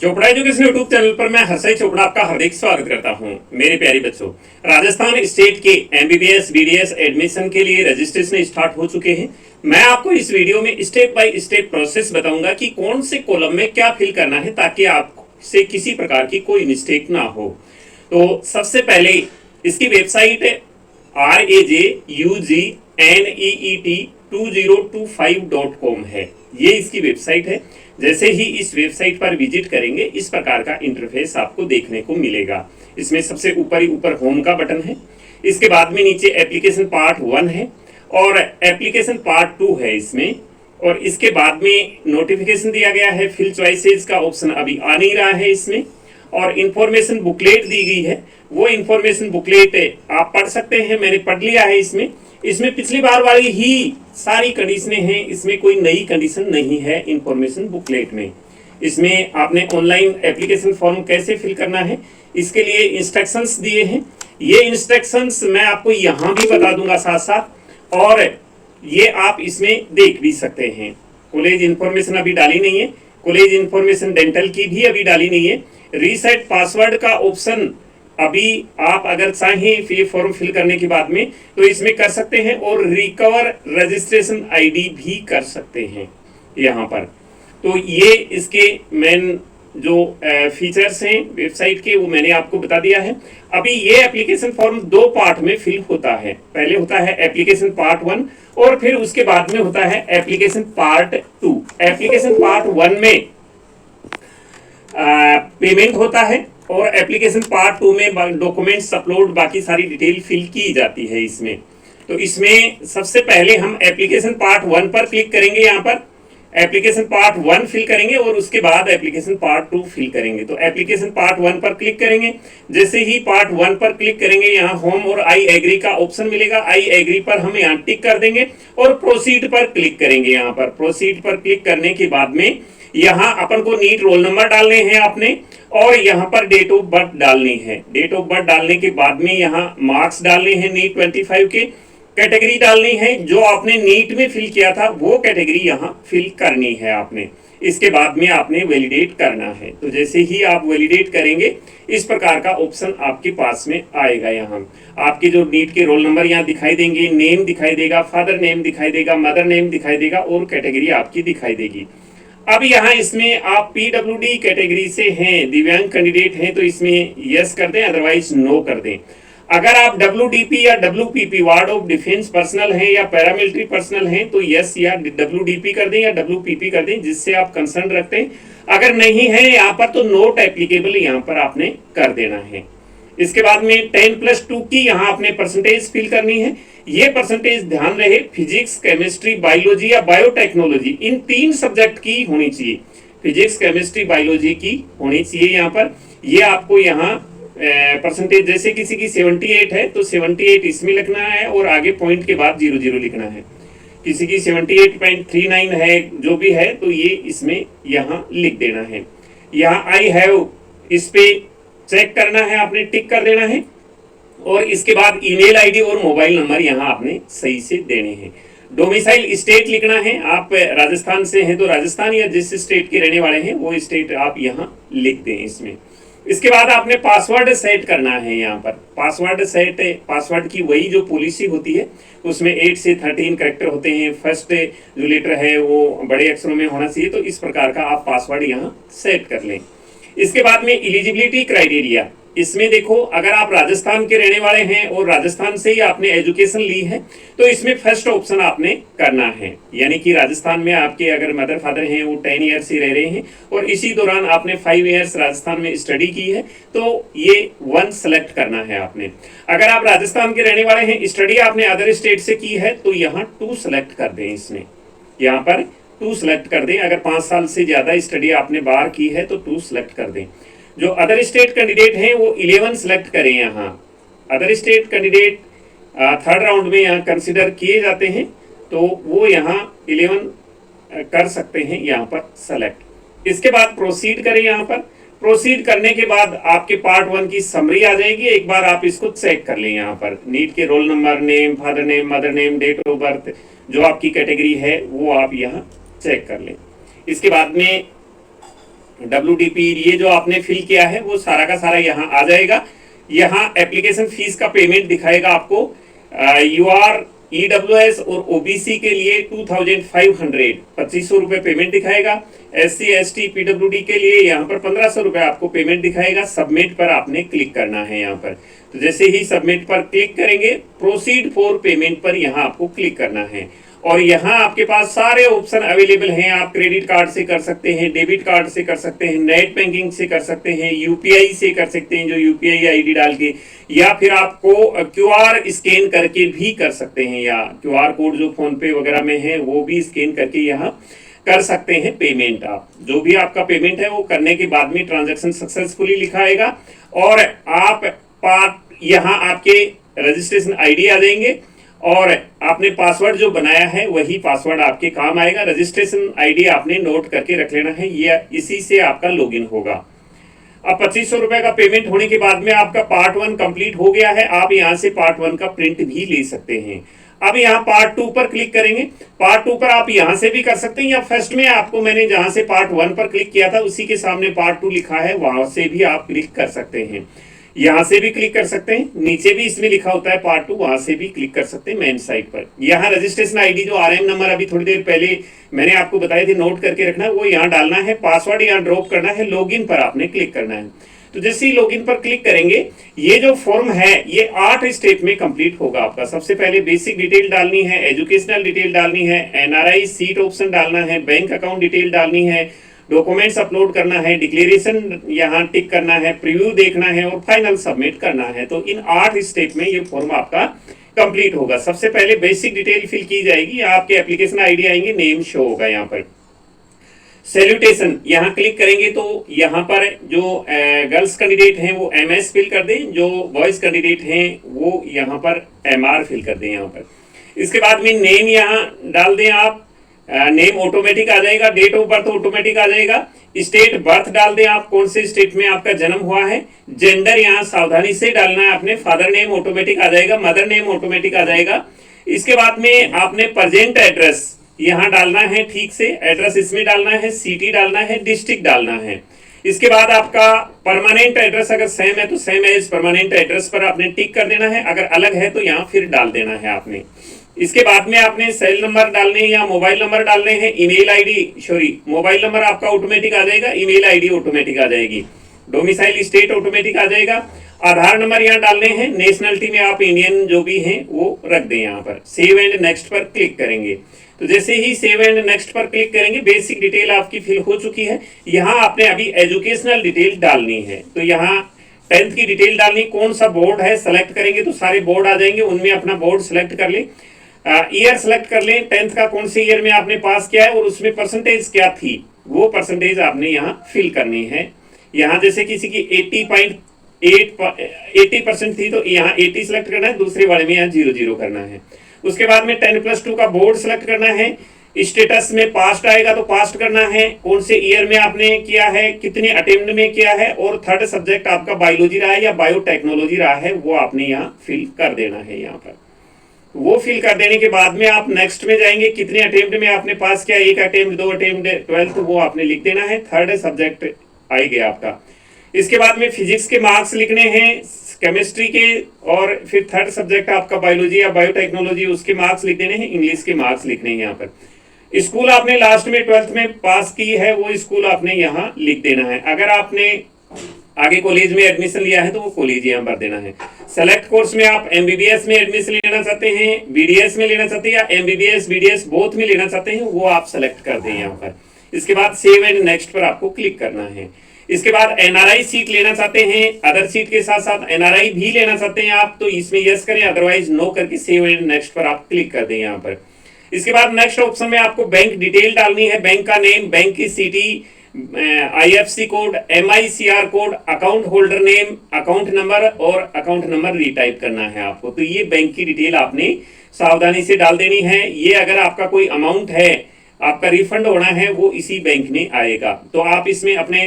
Chopra education YouTube channel पर मैं हर्षय चोपड़ा आपका हार्दिक स्वागत करता हूं। मेरे प्यारे बच्चों, राजस्थान स्टेट के एमबीबीएस बीडीएस एडमिशन के लिए रजिस्ट्रेशन स्टार्ट हो चुके हैं। मैं आपको इस वीडियो में स्टेप बाय स्टेप प्रोसेस बताऊंगा कि कौन से कॉलम में क्या फिल करना है ताकि आपसे किसी प्रकार की कोई मिस्टेक ना हो। तो सबसे पहले इसकी वेबसाइट RAJUGNEET2025.com है। ये इसकी वेबसाइट है। जैसे ही इस वेबसाइट पर विजिट करेंगे इस प्रकार का इंटरफेस आपको देखने को मिलेगा। इसमें सबसे ऊपर होम का बटन है। इसके बाद में नीचे एप्लीकेशन पार्ट 1 है और एप्लीकेशन पार्ट 2 है इसमें। और इसके बाद में नोटिफिकेशन दिया गया है। फिल चॉइसेस का ऑप्शन अभी आ नहीं रहा है इसमें। और इंफॉर्मेशन बुकलेट दी गई है। वो इंफॉर्मेशन बुकलेट आप पढ़ सकते हैं। मैंने पढ़ लिया है इसमें पिछली बार वाली ही सारी कंडीशनें हैं। इसमें कोई नई कंडीशन नहीं है इंफॉर्मेशन बुकलेट में। इसमें आपने ऑनलाइन एप्लीकेशन फॉर्म कैसे फिल करना है इसके लिए इंस्ट्रक्शंस दिए हैं। ये इंस्ट्रक्शंस मैं आपको यहाँ भी बता दूंगा साथ साथ, और ये आप इसमें देख भी सकते हैं। कॉलेज इंफॉर्मेशन अभी डाली नहीं है। कॉलेज इंफॉर्मेशन डेंटल की भी अभी डाली नहीं है। रीसेट पासवर्ड का ऑप्शन अभी आप अगर चाहें ये फॉर्म फिल करने के बाद में तो इसमें कर सकते हैं, और रिकवर रजिस्ट्रेशन आईडी भी कर सकते हैं यहाँ पर। तो ये इसके मेन जो फीचर्स हैं वेबसाइट के वो मैंने आपको बता दिया है। अभी ये एप्लीकेशन फॉर्म 2 पार्ट में फिल होता है। पहले होता है एप्लीकेशन पार्ट 1 और फिर उसके बाद में होता है एप्लीकेशन पार्ट 2। एप्लीकेशन पार्ट 1 में पेमेंट होता है और एप्लीकेशन पार्ट 2 में डॉक्यूमेंट्स अपलोड बाकी सारी डिटेल फिल की जाती है इसमें। तो इसमें सबसे पहले हम एप्लीकेशन पार्ट 1 पर क्लिक करेंगे। यहाँ पर एप्लीकेशन पार्ट 1 फिल करेंगे और उसके बाद एप्लीकेशन पार्ट 2 फिल करेंगे। तो एप्लीकेशन पार्ट 1 पर क्लिक करेंगे। जैसे ही पार्ट 1 पर क्लिक करेंगे यहाँ होम और आई एग्री का ऑप्शन मिलेगा। आई एग्री पर हम यहाँ टिक कर देंगे और प्रोसीड पर क्लिक करेंगे। यहाँ पर प्रोसीड पर क्लिक करने के बाद में यहाँ अपन को नीट रोल नंबर डालने हैं आपने, और यहाँ पर डेट ऑफ बर्थ डालनी है। डेट ऑफ बर्थ डालने के बाद में यहाँ मार्क्स डालने हैं नीट 25 के। कैटेगरी डालनी है, जो आपने नीट में फिल किया था वो कैटेगरी यहाँ फिल करनी है आपने। इसके बाद में आपने वैलिडेट करना है। तो जैसे ही आप वैलिडेट करेंगे इस प्रकार का ऑप्शन आपके पास में आएगा। यहाँ आपके जो नीट के रोल नंबर यहाँ दिखाई देंगे, नेम दिखाई देगा, फादर नेम दिखाई देगा, मदर नेम दिखाई देगा और कैटेगरी आपकी दिखाई देगी। अब यहाँ इसमें आप पीडब्ल्यूडी कैटेगरी से हैं, दिव्यांग कैंडिडेट हैं, तो इसमें यस कर दें, अदरवाइज नो कर दें। अगर आप डब्ल्यूडीपी या WPP ward of defence personnel हैं या पैरामिलिट्री पर्सनल हैं तो यस या डब्ल्यूडीपी कर दें या डब्ल्यूपीपी कर दें, जिससे आप कंसर्न रखते हैं। अगर नहीं है यहाँ पर तो नोट एप्लीकेबल यहाँ पर आपने कर देना है। इसके बाद में 10+2 की यहाँ आपने परसेंटेज फिल करनी है। ये परसेंटेज ध्यान रहे फिजिक्स, केमिस्ट्री, बायोलॉजी या बायोटेक्नोलॉजी, इन 3 सब्जेक्ट की होनी चाहिए। फिजिक्स, केमिस्ट्री, बायोलॉजी की होनी चाहिए यहाँ पर। ये आपको यहाँ परसेंटेज, जैसे किसी की 78 है तो 78 इसमें लिखना है और आगे पॉइंट के बाद 00 लिखना है। किसी की 78.39 है, जो भी है तो ये इसमें यहाँ लिख देना है। यहाँ आई हैव इस पे चेक करना है, आपने टिक कर देना है। और इसके बाद ईमेल आईडी और मोबाइल नंबर यहाँ आपने सही से देने हैं। डोमिसाइल स्टेट लिखना है। आप राजस्थान से हैं तो राजस्थान या जिस स्टेट के रहने वाले हैं वो स्टेट आप यहाँ लिख दें इसमें। इसके बाद आपने पासवर्ड सेट करना है। यहाँ पर पासवर्ड की वही जो पॉलिसी होती है उसमें 8 से 13 कैरेक्टर होते हैं। फर्स्ट जो लेटर है वो बड़े अक्षरों में होना चाहिए। तो इस प्रकार का आप पासवर्ड यहाँ सेट कर लें। इसके बाद में एलिजिबिलिटी क्राइटेरिया, इसमें देखो अगर आप राजस्थान के रहने वाले हैं और राजस्थान से ही आपने एजुकेशन ली है तो इसमें फर्स्ट ऑप्शन आपने करना है। यानी कि राजस्थान में आपके अगर मदर फादर हैं वो 10 ईयर्स से रह रहे हैं और इसी दौरान आपने 5 ईयर्स राजस्थान में स्टडी की है तो ये 1 सेलेक्ट करना है आपने। अगर आप राजस्थान के रहने वाले हैं, स्टडी आपने अदर स्टेट से की है तो यहाँ 2 सेलेक्ट कर दें। इसमें यहाँ पर 2 सेलेक्ट कर दें। अगर 5 साल से ज्यादा स्टडी आपने बाहर की है तो 2 सेलेक्ट कर दें। जो अदर स्टेट कैंडिडेट हैं वो 11 सेलेक्ट करें। यहाँ other state candidate 3rd round में यहाँ कंसिडर किए जाते हैं तो वो यहाँ 11 कर सकते हैं यहाँ पर सेलेक्ट। इसके बाद प्रोसीड करें। यहाँ पर प्रोसीड करने के बाद आपके पार्ट 1 की समरी आ जाएगी। एक बार आप इसको चेक कर लें। यहाँ पर नीट के roll number, name, father name, mother name, date of birth, जो आपकी कैटेगरी है वो आप यहाँ चेक कर लें। इसके बाद में WDP ये जो आपने फिल किया है वो सारा का सारा यहाँ आ जाएगा। यहाँ एप्लीकेशन फीस का पेमेंट दिखाएगा आपको। UR EWS और OBC के लिए 2500 2500 रुपये पेमेंट दिखाएगा। SC ST PWD के लिए यहाँ पर 1500 रुपये आपको पेमेंट दिखाएगा। सबमिट पर आपने क्लिक करना है यहाँ पर। तो जैसे ही सबमिट पर क्लिक करेंगे, प्रोसीड फॉर पेमेंट पर यहाँ आपको क्लिक करना है। और यहाँ आपके पास सारे ऑप्शन अवेलेबल हैं। आप क्रेडिट कार्ड से कर सकते हैं, डेबिट कार्ड से कर सकते हैं, नेट बैंकिंग से कर सकते हैं, UPI से कर सकते हैं, जो UPI ID डाल के, या फिर आपको QR स्कैन करके भी कर सकते हैं, या QR कोड जो फोन पे वगैरह में है वो भी स्कैन करके यहाँ कर सकते हैं पेमेंट। आप जो भी आपका पेमेंट है वो करने के बाद में ट्रांजैक्शन सक्सेसफुली लिखा आएगा और आप पार्ट यहाँ आपके रजिस्ट्रेशन ID आ जाएंगे और आपने पासवर्ड जो बनाया है वही पासवर्ड आपके काम आएगा। रजिस्ट्रेशन ID आपने नोट करके रख लेना है, ये इसी से आपका लॉगिन होगा। अब 2500 रुपए का पेमेंट होने के बाद में आपका पार्ट 1 कंप्लीट हो गया है। आप यहाँ से पार्ट 1 का प्रिंट भी ले सकते हैं। अब यहाँ पार्ट 2 पर क्लिक करेंगे। पार्ट 2 पर आप यहाँ से भी कर सकते हैं, या फर्स्ट में आपको मैंने जहाँ से पार्ट 1 पर क्लिक किया था उसी के सामने पार्ट 2 लिखा है, वहां से भी आप क्लिक कर सकते हैं। यहाँ से भी क्लिक कर सकते हैं, नीचे भी इसमें लिखा होता है पार्ट 2, वहां से भी क्लिक कर सकते हैं मेन साइट पर। यहाँ रजिस्ट्रेशन ID जो RM नंबर अभी थोड़ी देर पहले मैंने आपको बताए थे नोट करके रखना है, वो यहाँ डालना है। पासवर्ड यहाँ ड्रॉप करना है, लॉगिन पर आपने क्लिक करना है। तो जैसे ही लॉगिन पर क्लिक करेंगे, ये जो फॉर्म है ये 8 स्टेप में कंप्लीट होगा आपका। सबसे पहले बेसिक डिटेल डालनी है, एजुकेशनल डिटेल डालनी है, NRI सीट ऑप्शन डालना है, बैंक अकाउंट डिटेल डालनी है, डॉक्यूमेंट्स अपलोड करना है, डिक्लेरेशन यहाँ टिक करना है, प्रीव्यू देखना है और फाइनल सबमिट करना है। तो इन 8 स्टेप में ये फॉर्म आपका कंप्लीट होगा। सबसे पहले बेसिक डिटेल फिल की जाएगी, आपके एप्लीकेशन ID आएंगे, नेम शो होगा यहाँ पर। सैल्यूटेशन यहाँ क्लिक करेंगे तो यहाँ पर जो गर्ल्स कैंडिडेट हैं वो MS फिल कर दें, जो बॉयज कैंडिडेट हैं वो यहाँ पर MR फिल कर दें यहाँ पर। इसके बाद में नेम यहाँ डाल दें आप, नेम ऑटोमेटिक आ जाएगा, डेट ऑफ बर्थ ऑटोमेटिक आ जाएगा, स्टेट बर्थ डाल दें आप, कौन से स्टेट में आपका जन्म हुआ है। जेंडर यहाँ सावधानी से डालना है आपने, फादर नेम ऑटोमेटिक आ जाएगा, मदर नेम ऑटोमेटिक आ जाएगा। इसके बाद में आपने प्रेजेंट एड्रेस यहाँ डालना है, ठीक से एड्रेस इसमें डालना है, सिटी डालना है, डिस्ट्रिक्ट डालना है। इसके बाद आपका परमानेंट एड्रेस अगर सेम है तो सेम एज परमानेंट एड्रेस पर आपने टिक कर देना है, अगर अलग है तो यहाँ फिर डाल देना है आपने। इसके बाद में आपने सेल नंबर डालने हैं या मोबाइल नंबर डालने हैं, ईमेल ID मोबाइल नंबर आपका ऑटोमेटिक आ जाएगा, ईमेल ID ऑटोमेटिक आ जाएगी, डोमिसाइल स्टेट ऑटोमेटिक आ जाएगा, आधार नंबर यहाँ डालने हैं, नेशनलिटी में आप इंडियन जो भी हैं वो रख दें यहाँ पर। सेव एंड नेक्स्ट पर क्लिक करेंगे तो जैसे ही सेव एंड नेक्स्ट पर क्लिक करेंगे बेसिक डिटेल आपकी फिल हो चुकी है। यहाँ आपने अभी एजुकेशनल डिटेल डालनी है, तो यहाँ 10th की डिटेल डालनी, कौन सा बोर्ड है सेलेक्ट करेंगे तो सारे बोर्ड आ जाएंगे, उनमें अपना बोर्ड सेलेक्ट कर लें। ईयर सेलेक्ट कर लें, 10th का कौन से ईयर में आपने पास किया है और उसमें परसेंटेज क्या थी, वो परसेंटेज आपने यहाँ फिल करनी है। यहाँ जैसे किसी की 80% थी तो यहाँ 80 सेलेक्ट करना है, दूसरे वाले में यहाँ 00 करना है। उसके बाद में 10+2 का बोर्ड सेलेक्ट करना है, स्टेटस में पास्ट आएगा तो पास्ट करना है, कौन से ईयर में आपने किया है, कितने अटेम्प्ट में किया है, और थर्ड सब्जेक्ट आपका बायोलॉजी रहा है या बायोटेक्नोलॉजी रहा है वो आपने यहाँ फिल कर देना है। यहाँ पर वो फिल कर देने के बाद में आप नेक्स्ट में जाएंगे, कितने अटेम्प्ट में आपने पास किया, 1 अटेम्प्ट 2 अटेम्प्ट 12th वो आपने लिख देना है, थर्ड सब्जेक्ट आ गया आपका। इसके बाद में फिजिक्स के मार्क्स लिखने हैं, केमिस्ट्री के, और फिर थर्ड सब्जेक्ट आपका बायोलॉजी या बायोटेक्नोलॉजी उसके मार्क्स लिख देने हैं, इंग्लिश के मार्क्स लिखने हैं यहाँ पर। स्कूल आपने लास्ट में 12th में पास की है वो स्कूल आपने यहाँ लिख देना है। अगर आपने आगे कॉलेज में एडमिशन लिया है तो वो कॉलेज यहाँ भर देना है। सेलेक्ट कोर्स में आप MBBS में एडमिशन लेना चाहते हैं, BDS में लेना चाहते हैं, या MBBS BDS बोथ में लेना चाहते हैं, वो आप सेलेक्ट कर दें यहाँ पर। इसके बाद सेव एंड नेक्स्ट पर आपको क्लिक करना है। इसके बाद NRI सीट लेना चाहते हैं, अदर सीट के साथ साथ NRI भी लेना चाहते हैं आप, तो इसमें यस करें, अदरवाइज नो करके सेव एंड नेक्स्ट पर आप क्लिक कर दें यहाँ पर। इसके बाद नेक्स्ट ऑप्शन में आपको बैंक डिटेल डालनी है, बैंक का नेम, बैंक की city, IFC code, MICR code, account holder name, account number और अकाउंट नंबर रीटाइप करना है आपको। तो ये बैंक की डिटेल आपने सावधानी से डाल देनी है। ये अगर आपका कोई अमाउंट है आपका रिफंड होना है वो इसी बैंक में आएगा। तो आप इसमें अपने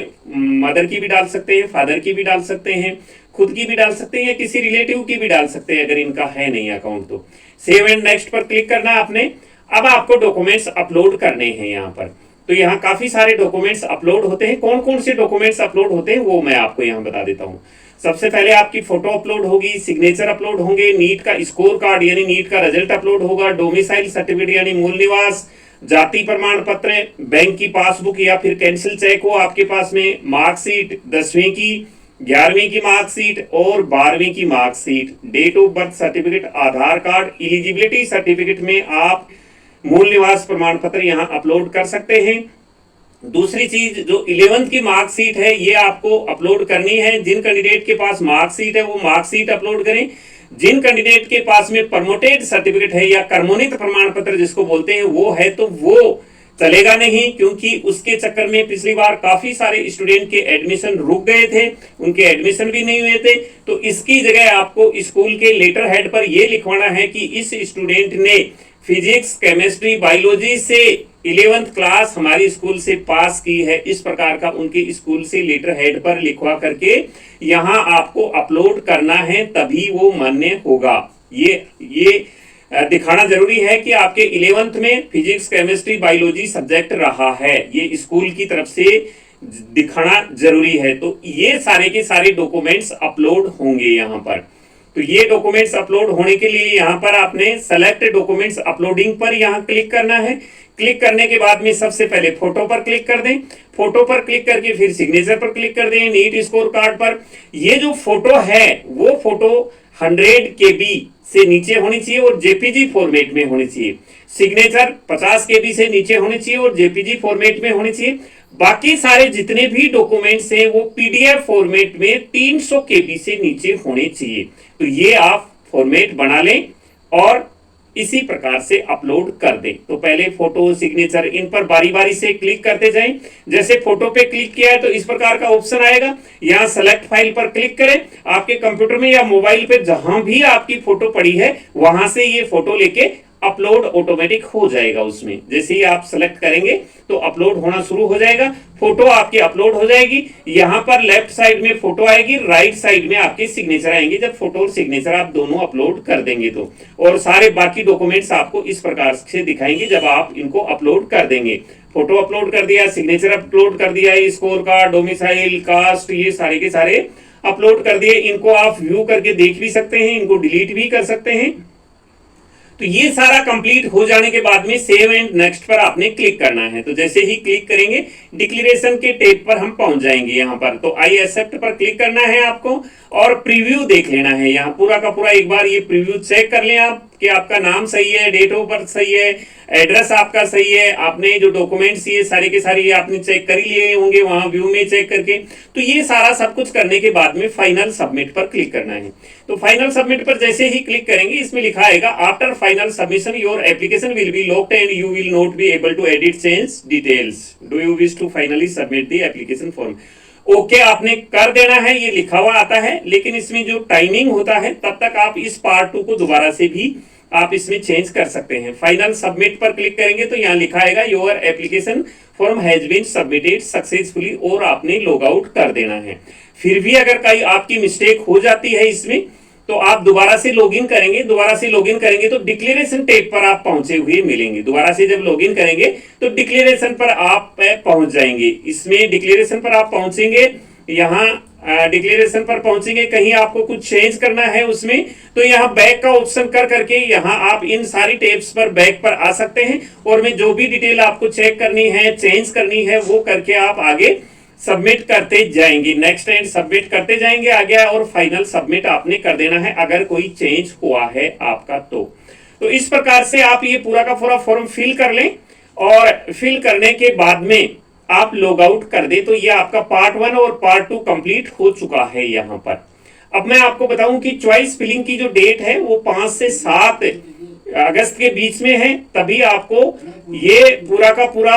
मदर की भी डाल सकते हैं, फादर की भी डाल सकते हैं, खुद की भी डाल सकते हैं, या किसी रिलेटिव की भी डाल सकते हैं अगर इनका है नहीं अकाउंट तो। सेव एंड नेक्स्ट पर क्लिक करना आपने। अब आपको डॉक्यूमेंट्स अपलोड करने हैं यहाँ पर। तो यहाँ काफी सारे डॉक्यूमेंट्स अपलोड होते हैं। कौन कौन से डॉक्यूमेंट्स अपलोड होते हैं वो मैं आपको यहाँ बता देता हूँ। सबसे पहले आपकी फोटो अपलोड होगी, सिग्नेचर अपलोड होंगे, नीट का स्कोर कार्ड यानी नीट का रिजल्ट अपलोड होगा, डोमिसाइल सर्टिफिकेट यानी मूल निवास, जाति प्रमाण पत्र, बैंक की पासबुक या फिर कैंसिल चेक हो आपके पास में, मार्कशीट 10वीं की, 11वीं की मार्कशीट और 12वीं की marksheet, date of birth certificate, Aadhaar card, eligibility certificate में आप मूल निवास प्रमाण पत्र यहाँ अपलोड कर सकते हैं। दूसरी चीज जो 11th की मार्कशीट है ये आपको अपलोड करनी है। जिन कैंडिडेट के पास मार्कशीट है वो मार्कशीट अपलोड करें। जिन कैंडिडेट के पास में प्रमोटेड सर्टिफिकेट है या कर्मोन्नत प्रमाण पत्र जिसको बोलते हैं वो है तो वो चलेगा नहीं, क्योंकि उसके चक्कर में पिछली बार काफी सारे स्टूडेंट के एडमिशन रुक गए थे, उनके एडमिशन भी नहीं हुए थे। तो इसकी जगह आपको स्कूल के लेटर हेड पर यह लिखवाना है कि इस स्टूडेंट ने फिजिक्स, केमिस्ट्री, बायोलॉजी से 11th क्लास हमारी स्कूल से पास की है। इस प्रकार का उनके स्कूल से लेटर हेड पर लिखवा करके यहाँ आपको अपलोड करना है, तभी वो मान्य होगा। ये दिखाना जरूरी है कि आपके 11th में फिजिक्स, केमिस्ट्री, बायोलॉजी सब्जेक्ट रहा है, ये स्कूल की तरफ से दिखाना जरूरी है। तो ये सारे के सारे डॉक्यूमेंट्स अपलोड होंगे यहाँ पर। तो ये डॉक्यूमेंट्स अपलोड होने के लिए यहाँ पर आपने सेलेक्ट डॉक्यूमेंट्स अपलोडिंग पर यहाँ क्लिक करना है। क्लिक करने के बाद में सबसे पहले फोटो पर क्लिक कर दें। फोटो पर क्लिक करके फिर सिग्नेचर पर क्लिक कर दें, नीट स्कोर कार्ड पर। ये जो फोटो है वो फोटो 100 KB से नीचे होनी चाहिए और जेपीजी फॉर्मेट में होनी चाहिए। सिग्नेचर 50 KB से नीचे होनी चाहिए और जेपीजी फॉर्मेट में होनी चाहिए। बाकी सारे जितने भी डॉक्यूमेंट्स हैं वो पीडीएफ फॉर्मेट में 300 KB से नीचे होने चाहिए। तो ये आप फॉर्मेट बना लें और इसी प्रकार से अपलोड कर दें। तो पहले फोटो, सिग्नेचर इन पर बारी बारी से क्लिक करते जाएं। जैसे फोटो पे क्लिक किया है तो इस प्रकार का ऑप्शन आएगा, यहाँ सेलेक्ट फाइल पर क्लिक करें। आपके कंप्यूटर में या मोबाइल पे जहां भी आपकी फोटो पड़ी है वहां से ये फोटो लेके अपलोड ऑटोमेटिक हो जाएगा। उसमें जैसे ही आप सेलेक्ट करेंगे तो अपलोड होना शुरू हो जाएगा, फोटो आपकी अपलोड हो जाएगी। यहाँ पर लेफ्ट साइड में फोटो आएगी, राइट साइड में आपके सिग्नेचर आएंगे जब फोटो और सिग्नेचर आप दोनों अपलोड कर देंगे तो। और सारे बाकी डॉक्यूमेंट्स आपको इस प्रकार से दिखाएंगे जब आप इनको अपलोड कर देंगे। फोटो अपलोड कर दिया, सिग्नेचर अपलोड कर दिया, स्कोर कार्ड, डोमिसाइल, कास्ट, ये सारे के सारे अपलोड कर दिए। इनको आप व्यू करके देख भी सकते हैं, इनको डिलीट भी कर सकते हैं। तो ये सारा कंप्लीट हो जाने के बाद में सेव एंड नेक्स्ट पर आपने क्लिक करना है। तो जैसे ही क्लिक करेंगे डिक्लेरेशन के टैब पर हम पहुंच जाएंगे। यहाँ पर तो आई एक्सेप्ट पर क्लिक करना है आपको और प्रीव्यू देख लेना है। यहाँ पूरा का पूरा एक बार ये प्रीव्यू चेक कर लें आप कि आपका नाम सही है, डेट ऑफ बर्थ सही है, एड्रेस आपका सही है, आपने जो डॉक्यूमेंट्स ये सारे के सारे आपने चेक कर ही लिए होंगे वहां व्यू में चेक करके। तो ये सारा सब कुछ करने के बाद में फाइनल सबमिट पर क्लिक करना है। तो फाइनल सबमिट पर जैसे ही क्लिक करेंगे इसमें लिखा आएगा after final submission your application will be locked and you will not be able to edit change details, do you wish to finally submit the application form. Okay आपने कर देना है, ये लिखा हुआ आता है। लेकिन इसमें जो टाइमिंग होता है तब तक आप इस पार्ट 2 को दोबारा से भी आप इसमें चेंज कर सकते हैं। फाइनल सबमिट पर क्लिक करेंगे तो यहाँ लिखा आएगा your application form has been submitted successfully और आपने लॉग आउट कर देना है। फिर भी अगर कहीं आपकी मिस्टेक हो जाती है इसमें तो आप दोबारा से लॉगिन करेंगे। दोबारा से लॉगिन करेंगे तो डिक्लेरेशन टैब पर आप पहुंचे हुए मिलेंगे। दोबारा से जब लॉगिन करेंगे तो डिक्लेरेशन पर आप पहुंच जाएंगे। इसमें डिक्लेरेशन पर आप पहुंचेंगे, यहाँ डिक्लेरेशन पर पहुंचेंगे, कहीं आपको कुछ चेंज करना है उसमें तो यहाँ बैक का ऑप्शन कर करके यहाँ आप इन सारी टैब्स पर बैक पर आ सकते हैं और में जो भी डिटेल आपको चेक करनी है, चेंज करनी है वो करके आप आगे सबमिट करते जाएंगे। नेक्स्ट एंड सबमिट करते जाएंगे आगे और फाइनल सबमिट आपने कर देना है अगर कोई चेंज हुआ है आपका तो इस प्रकार से आप ये पूरा का पूरा फॉर्म फिल कर लें और फिल करने के बाद में आप लॉग आउट कर दे। तो ये आपका पार्ट 1 और पार्ट 2 कंप्लीट हो चुका है। यहाँ पर अब मैं आपको बताऊं कि चॉइस फिलिंग की जो डेट है वो 5 से 7 अगस्त के बीच में है। तभी आपको ये पूरा का पूरा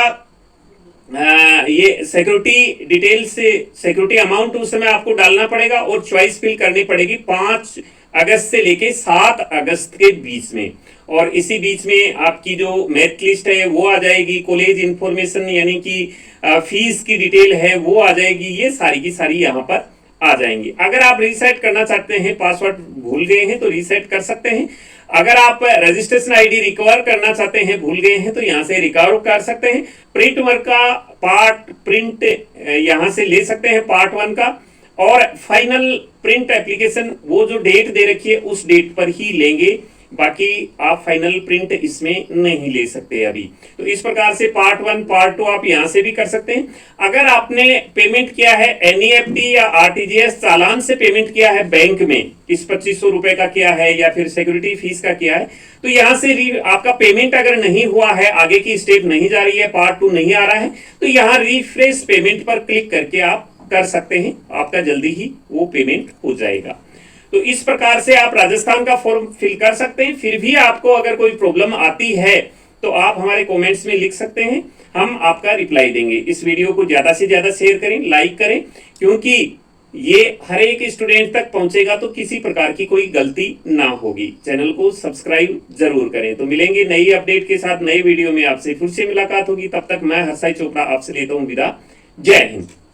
ये सिक्योरिटी डिटेल से सिक्योरिटी अमाउंट उस समय आपको डालना पड़ेगा और चॉइस फिल करनी पड़ेगी 5 अगस्त से लेके 7 अगस्त के बीच में। और इसी बीच में आपकी जो मेरिट लिस्ट है वो आ जाएगी, कॉलेज इंफॉर्मेशन यानी कि फीस की डिटेल है वो आ जाएगी। ये सारी की सारी यहाँ पर आ जाएंगी। अगर आप रीसेट करना चाहते हैं, पासवर्ड भूल गए हैं तो रीसेट कर सकते हैं। अगर आप रजिस्ट्रेशन आईडी रिकवर करना चाहते हैं, भूल गए हैं, तो यहाँ से रिकवर कर सकते हैं। प्रिंट वर्क का पार्ट प्रिंट यहाँ से ले सकते हैं पार्ट 1 का, और फाइनल प्रिंट एप्लीकेशन वो जो डेट दे रखी है उस डेट पर ही लेंगे, बाकी आप फाइनल प्रिंट इसमें नहीं ले सकते अभी। तो इस प्रकार से पार्ट 1 पार्ट 2 आप यहां से भी कर सकते हैं। अगर आपने पेमेंट किया है एनईएफटी या आरटीजीएस चालान से पेमेंट किया है बैंक में, इस 2500 रुपए का किया है या फिर सिक्योरिटी फीस का किया है, तो यहां से आपका पेमेंट अगर नहीं हुआ है, आगे की स्टेप नहीं जा रही है, पार्ट 2 नहीं आ रहा है, तो यहाँ रिफ्रेश पेमेंट पर क्लिक करके आप कर सकते हैं, आपका जल्दी ही वो पेमेंट हो जाएगा। तो इस प्रकार से आप राजस्थान का फॉर्म फिल कर सकते हैं। फिर भी आपको अगर कोई प्रॉब्लम आती है तो आप हमारे कमेंट्स में लिख सकते हैं, हम आपका रिप्लाई देंगे। इस वीडियो को ज्यादा से ज्यादा शेयर करें, लाइक करें, क्योंकि ये हर एक स्टूडेंट तक पहुंचेगा तो किसी प्रकार की कोई गलती ना होगी। चैनल को सब्सक्राइब जरूर करें। तो मिलेंगे नई अपडेट के साथ, नए वीडियो में आपसे फिर से मुलाकात होगी। तब तक मैं हर्षाई चोपड़ा आपसे लेता हूं विदा। जय हिंद।